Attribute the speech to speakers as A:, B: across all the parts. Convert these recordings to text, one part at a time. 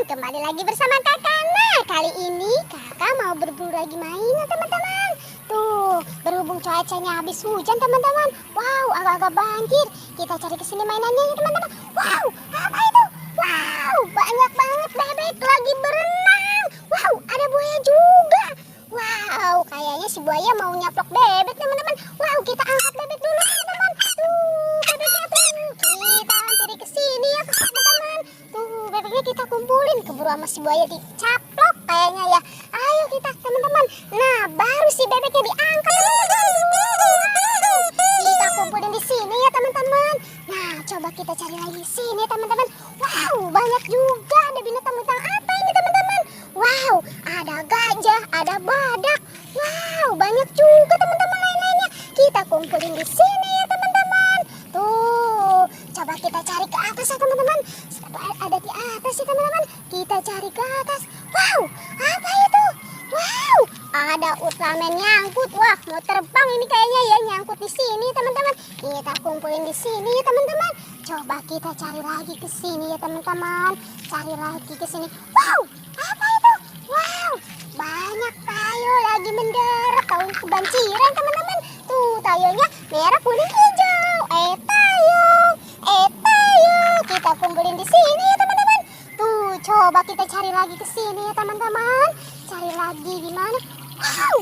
A: kembali lagi bersama kakak. Nah, kali ini kakak mau berburu lagi mainan teman-teman. Tuh, berhubung cuacanya habis hujan teman-teman. Wow, agak-agak banjir. Kita cari kesini mainannya ya teman-teman. Wow, apa itu? Wow, banyak banget bebek lagi berenang. Wow, ada buaya juga. Wow, kayaknya si buaya mau nyaplok bebek teman-teman. Wow, kita angkat bebek dulu teman-teman. Tuh, bebeknya tuh. Kita cari kesini ya teman-teman. Tuh, bebeknya kita kumpulin. Keburu sama si buaya dicaplok kayaknya ya. Ayo kita teman-teman. Nah, baru si bebeknya diangkat teman-teman. Kita kumpulin di sini ya teman-teman. Nah, coba kita cari lagi di sini teman-teman. Wow, banyak juga. Ada binatang-binatang apa ini teman-teman? Wow, ada gajah, ada badak. Wow, banyak juga teman-teman lain-lainnya. Kita kumpulin di sini ya teman-teman. Tuh, coba kita cari ke atas ya teman-teman. Ada di atas ya teman-teman. Kita cari ke atas. Wow, apa itu? Wow, ada Ultraman nyangkut. Wah, mau terbang ini kayaknya ya, nyangkut di sini teman-teman. Kita kumpulin di sini ya teman-teman. Coba kita cari lagi ke sini ya teman-teman. Cari lagi ke sini. Wow, apa itu? Wow, banyak tayo lagi mendarat. Tahu kebanjiran teman-teman. Tuh, tayonya merah, kuning, hijau. Tayo. Kita kumpulin di sini ya teman-teman. Tuh, coba kita cari lagi ke sini ya teman-teman. Cari lagi di mana? Wow,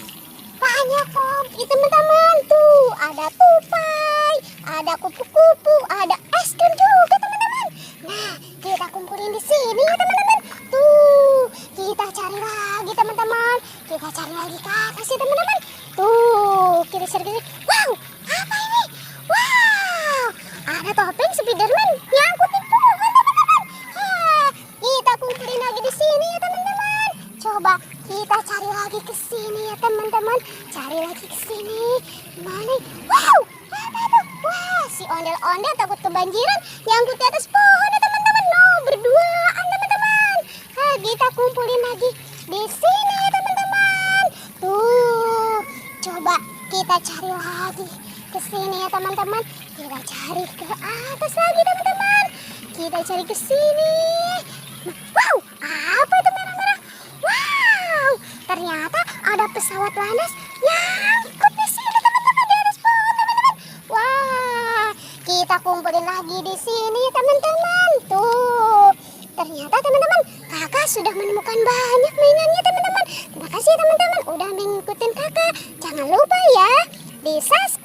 A: banyak kopi teman-teman. Tuh, ada tupai, ada kupu-kupu, ada es krim juga teman-teman. Nah, kita kumpulin di sini ya teman-teman. Tuh, kita cari lagi teman-teman. Kita cari lagi ke atas ya teman-teman. Tuh, kiri-kiri. Wow, apa ini? Wow, ada topeng Spiderman nyangkut di pohon teman-teman. Kita kumpulin lagi di sini ya teman-teman. Coba kita cari lagi ke sini ya teman-teman. Cari lagi ke sini. Mana? Wow, apa itu? Wah, si ondel-ondel takut kebanjiran nyangkut di atas pohon ya teman-teman. No, berduaan teman-teman. Kita kumpulin lagi di sini ya teman-teman. Tuh, coba kita cari lagi ke sini ya teman-teman. Kita cari ke atas lagi teman-teman. Kita cari ke sini. Wow, apa itu merah-merah? Wow, ternyata ada pesawat Lanas nyangkut di sini teman-teman, di atas pohon teman-teman. Wah, kita kumpulin lagi di sini teman-teman. Tuh, ternyata teman-teman, kakak sudah menemukan banyak mainannya teman-teman. Terima kasih teman-teman udah mengikutin kakak. Jangan lupa ya di subscribe.